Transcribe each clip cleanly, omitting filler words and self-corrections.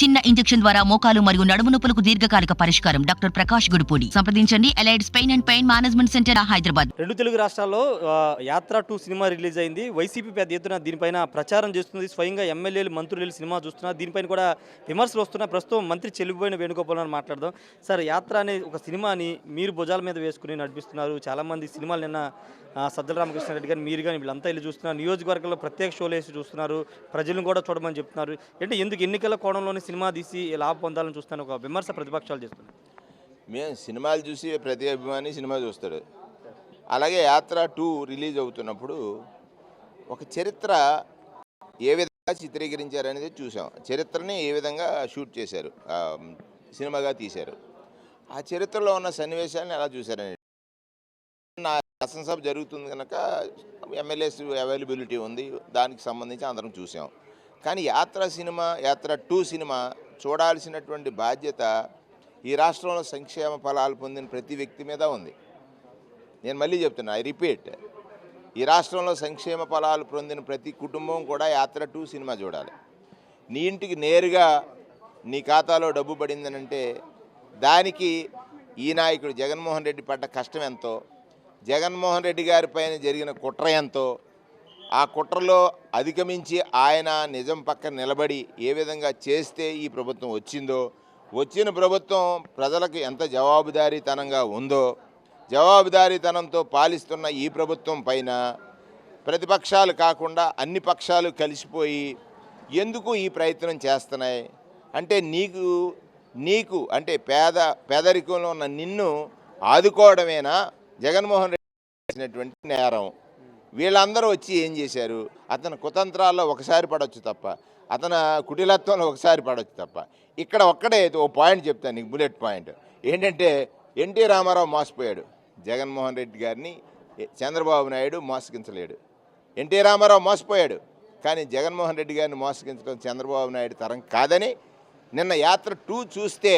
చిన్న ఇంజెక్షన్ ద్వారా మోకాలు మరియు నడుము నొప్పులకు దీర్ఘకాలిక పరిష్కారం. డాక్టర్ ప్రకాష్ గుడిపూడి. సంప్రదించండి. ఎలైడ్స్ pain and pain management centre, Hyderabad. రెండు తెలుగు రాష్ట్రాల్లో యాత్ర 2 సినిమా రిలీజ్ అయింది. వైసీపీ పెద్ద ఎత్తున దీనిపైన ప్రచారం చేస్తుంది. స్వయంగా ఎమ్మెల్యేలు, మంత్రులు సినిమా చూస్తున్నారు. దీనిపైన కూడా విమర్శలు వస్తున్నాయి. ప్రస్తుతం మంత్రి చెల్లిపోయిన వేణుగోపాల్ మాట్లాడదాం. సార్, యాత్ర అనే ఒక సినిమాని మీరు భుజాల మీద వేసుకుని నడిపిస్తున్నారు. చాలామంది సినిమాలు నిన్న సజ్జల రామకృష్ణారెడ్డి గారు, మీరు కానీ వీళ్ళంతా వెళ్ళి చూస్తున్నారు. నియోజకవర్గంలో ప్రత్యేక షోలు వేసి చూస్తున్నారు. ప్రజలను కూడా చూడమని చెప్తున్నారు. అంటే ఎందుకు ఎన్నికల కోణంలోనే సినిమా తీసి లాభ పొందాలని చూస్తాను ఒక విమర్శ ప్రతిపక్షాలు చేస్తున్నారు. మేము సినిమాలు చూసి ప్రతి అభిమాని సినిమా చూస్తాడు. అలాగే యాత్ర 2 రిలీజ్ అవుతున్నప్పుడు ఒక చరిత్ర ఏ విధంగా చిత్రీకరించారనేది చూసాం. చరిత్రని ఏ విధంగా షూట్ చేశారు, సినిమాగా తీశారు. ఆ చరిత్రలో ఉన్న సన్నివేశాలను ఎలా చూశారనేది. నా శాసనసభ జరుగుతుంది కనుక ఎమ్మెల్యేస్ అవైలబిలిటీ ఉంది, దానికి సంబంధించి అందరం చూసాం. కానీ యాత్ర 2 సినిమా చూడాల్సినటువంటి బాధ్యత ఈ రాష్ట్రంలో సంక్షేమ ఫలాలు పొందిన ప్రతి వ్యక్తి మీద ఉంది. నేను మళ్ళీ చెప్తున్నా, ఐ రిపీట్, ఈ రాష్ట్రంలో సంక్షేమ ఫలాలు పొందిన ప్రతి కుటుంబం కూడా యాత్ర 2 సినిమా చూడాలి. నీ ఇంటికి నేరుగా నీ ఖాతాలో డబ్బు పడిందనంటే దానికి ఈ నాయకుడు జగన్మోహన్ రెడ్డి పడ్డ కష్టం ఎంతో, జగన్మోహన్ రెడ్డి గారి పైన జరిగిన కుట్ర ఎంతో, ఆ కుట్రలో అధిగమించి ఆయన నిజం పక్కన నిలబడి ఏ విధంగా చేస్తే ఈ ప్రభుత్వం వచ్చిందో, వచ్చిన ప్రభుత్వం ప్రజలకు ఎంత జవాబుదారీతనంగా ఉందో, జవాబుదారీతనంతో పాలిస్తున్న ఈ ప్రభుత్వం పైన ప్రతిపక్షాలు కాకుండా అన్ని పక్షాలు కలిసిపోయి ఎందుకు ఈ ప్రయత్నం చేస్తున్నాయి అంటే, నీకు అంటే పేదరికంలో ఉన్న నిన్ను ఆదుకోవడమేనా జగన్మోహన్ రెడ్డి చేసినటువంటి నేరం. వీళ్ళందరూ వచ్చి ఏం చేశారు? అతని కుతంత్రాల్లో ఒకసారి పడవచ్చు తప్ప, అతని కుటిలత్వంలో ఒకసారి పడవచ్చు తప్ప. ఇక్కడ ఒక్కడే ఓ పాయింట్ చెప్తాను నీకు, బుల్లెట్ పాయింట్ ఏంటంటే, ఎన్టీ రామారావు మోసపోయాడు, జగన్మోహన్ రెడ్డి గారిని చంద్రబాబు నాయుడు మోసగించలేడు. ఎన్టీ రామారావు మోసపోయాడు, కానీ జగన్మోహన్ రెడ్డి గారిని మోసగించడం చంద్రబాబు నాయుడు తరం కాదని నిన్న యాత్ర 2 చూస్తే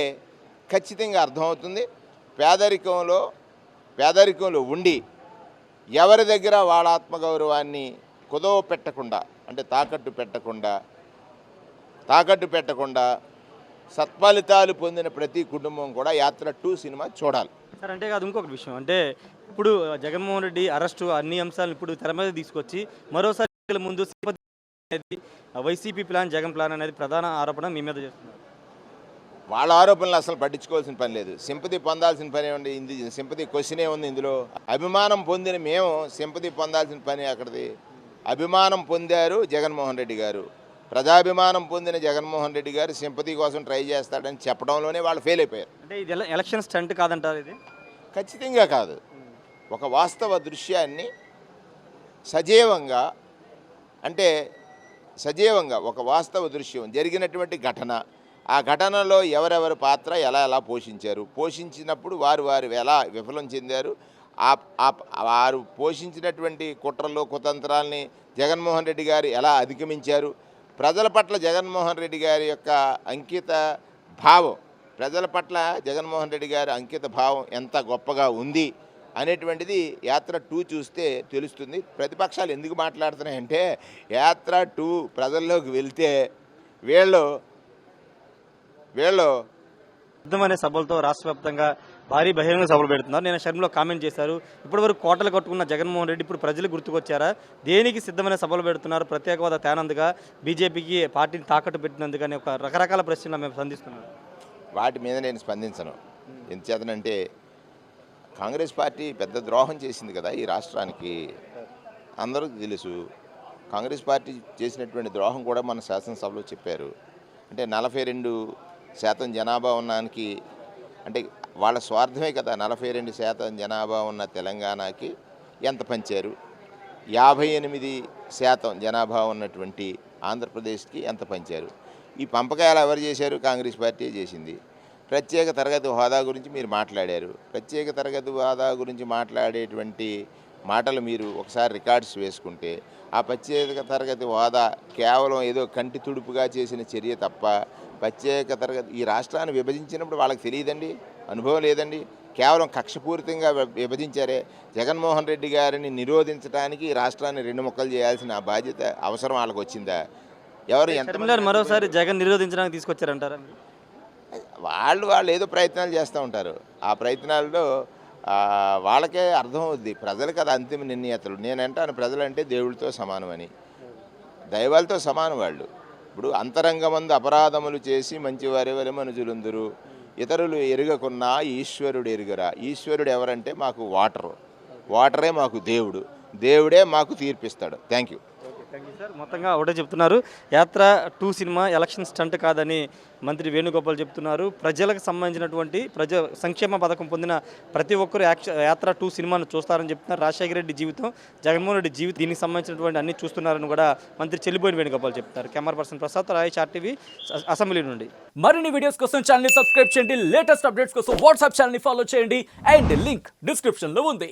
ఖచ్చితంగా అర్థమవుతుంది. పేదరికంలో ఉండి ఎవరి దగ్గర వాళ్ళ ఆత్మగౌరవాన్ని కుదవ పెట్టకుండా, అంటే తాకట్టు పెట్టకుండా సత్ఫలితాలు పొందిన ప్రతి కుటుంబం కూడా యాత్ర 2 సినిమా చూడాలి. సార్, అంటే కాదు, ఇంకొక విషయం అంటే, ఇప్పుడు జగన్మోహన్ రెడ్డి అరెస్టు అన్ని అంశాలను ఇప్పుడు తెర మీద తీసుకొచ్చి మరోసారి ముందు అనేది వైసీపీ ప్లాన్, జగన్ ప్లాన్ అనేది ప్రధాన ఆరోపణ మీ మీద చేస్తున్నారు. వాళ్ళ ఆరోపణలు అసలు పట్టించుకోవాల్సిన పని లేదు. సింపతి పొందాల్సిన పని ఉంది. సింపతి క్వశ్చనే ఉంది ఇందులో. అభిమానం పొందిన మేము సింపతి పొందాల్సిన పని అక్కడిది. అభిమానం పొందారు జగన్మోహన్ రెడ్డి గారు. ప్రజాభిమానం పొందిన జగన్మోహన్ రెడ్డి గారు సింపతి కోసం ట్రై చేస్తాడని చెప్పడంలోనే వాళ్ళు ఫెయిల్ అయిపోయారు. అంటే ఇది ఎలక్షన్ స్టంట్ కాదంటారు? ఇది ఖచ్చితంగా కాదు. ఒక వాస్తవ దృశ్యాన్ని సజీవంగా ఒక వాస్తవ దృశ్యం జరిగినటువంటి ఘటన, ఆ ఘటనలో ఎవరెవరి పాత్ర ఎలా పోషించినప్పుడు వారు ఎలా విఫలం చెందారు, వారు పోషించినటువంటి కుట్రలు కుతంత్రాలని జగన్మోహన్ రెడ్డి గారు ఎలా అధిగమించారు, ప్రజల పట్ల జగన్మోహన్ రెడ్డి గారి యొక్క అంకిత భావం ఎంత గొప్పగా ఉంది అనేటువంటిది యాత్ర 2 చూస్తే తెలుస్తుంది. ప్రతిపక్షాలు ఎందుకు మాట్లాడుతున్నాయంటే, యాత్ర 2 ప్రజల్లోకి వెళ్తే వీళ్ళు సిద్ధమనే సభలతో రాష్ట్ర వ్యాప్తంగా భారీ బహిరంగ సభలు పెడుతున్నారు. నేను షర్మిలో కామెంట్ చేశారు, ఇప్పటివరకు కోటలు కట్టుకున్న జగన్మోహన్ రెడ్డి ఇప్పుడు ప్రజలు గుర్తుకొచ్చారా? దేనికి సిద్ధమైన సభలు పెడుతున్నారు? ప్రత్యేక హోదా తేనందుగా, బీజేపీకి పార్టీని తాకట్టు పెట్టినందుకని ఒక రకరకాల ప్రశ్నలు మేము సంధిస్తున్నాం. వాటి మీద నేను స్పందించను. ఎందుచేతనంటే, కాంగ్రెస్ పార్టీ పెద్ద ద్రోహం చేసింది కదా ఈ రాష్ట్రానికి, అందరూ తెలుసు. కాంగ్రెస్ పార్టీ చేసినటువంటి ద్రోహం కూడా మన శాసనసభలో చెప్పారు. అంటే 42% జనాభా ఉన్నానికి, అంటే వాళ్ళ స్వార్థమే కదా. 42% జనాభా ఉన్న తెలంగాణకి ఎంత పంచారు, 58% జనాభా ఉన్నటువంటి ఆంధ్రప్రదేశ్కి ఎంత పంచారు. ఈ పంపకాలు ఎవరు చేశారు? కాంగ్రెస్ పార్టీ చేసింది. ప్రత్యేక తరగతి హోదా గురించి మీరు మాట్లాడారు. ప్రత్యేక తరగతి హోదా గురించి మాట్లాడేటువంటి మాటలు మీరు ఒకసారి రికార్డ్స్ వేసుకుంటే, ఆ ప్రత్యేక తరగతి హోదా కేవలం ఏదో కంటి తుడుపుగా చేసిన చర్య తప్ప, ప్రత్యేక తరగతి ఈ రాష్ట్రాన్ని విభజించినప్పుడు వాళ్ళకి తెలియదండి, అనుభవం లేదండి. కేవలం కక్షపూరితంగా విభజించారే. జగన్మోహన్ రెడ్డి గారిని నిరోధించడానికి రాష్ట్రాన్ని 2 ముక్కలు చేయాల్సిన బాధ్యత అవసరం వాళ్ళకు వచ్చిందా? ఎవరు ఎంత షర్మిలాని మరోసారి జగన్ నిరోధించడానికి తీసుకొచ్చారంటారా మీరు? వాళ్ళు ఏదో ప్రయత్నాలు చేస్తూ ఉంటారు. ఆ ప్రయత్నాల్లో వాళ్ళకే అర్థం అవుద్ది. ప్రజలకు అది అంతిమ నిర్ణీయతలు. నేనంటాను ప్రజలంటే దేవుడితో సమానమని, దైవాలతో సమానం వాళ్ళు. ఇప్పుడు అంతరంగమందు అపరాధములు చేసి మంచివారి వలె మనుజులందరూ ఇతరులు ఎరుగకున్నా ఈశ్వరుడు ఎరుగరా. ఈశ్వరుడు ఎవరంటే మాకు వాటరే మాకు దేవుడే మాకు తీర్పిస్తాడు. Thank you. Thank you sir. మొత్తంగా ఒకటే చెప్తున్నారు, యాత్ర 2 సినిమా ఎలక్షన్ స్టంట్ కాదని మంత్రి వేణుగోపాల్ చెప్తున్నారు. ప్రజలకు సంబంధించినటువంటి సంక్షేమ పథకం పొందిన ప్రతి ఒక్కరు యాత్ర 2 సినిమాను చూస్తారని చెప్తున్నారు. రాజశేఖర రెడ్డి జీవితం, జగన్మోహన్ రెడ్డి జీవితం, దీనికి సంబంధించినటువంటి అన్ని చూస్తున్నారని కూడా మంత్రి చెల్లిబోయిన వేణుగోపాల్ చెప్తారు. Camera person Prasad, Rai RTV, assembly నుండి. మరిన్ని వీడియోస్ కోసం ఛానల్ ని సబ్స్క్రైబ్ చేయండి. లేటెస్ట్ అప్డేట్స్ కోసం వాట్సాప్ ఛానల్ ని ఫాలో చేయండి. అండ్ లింక్ డిస్క్రిప్షన్ లో ఉంది.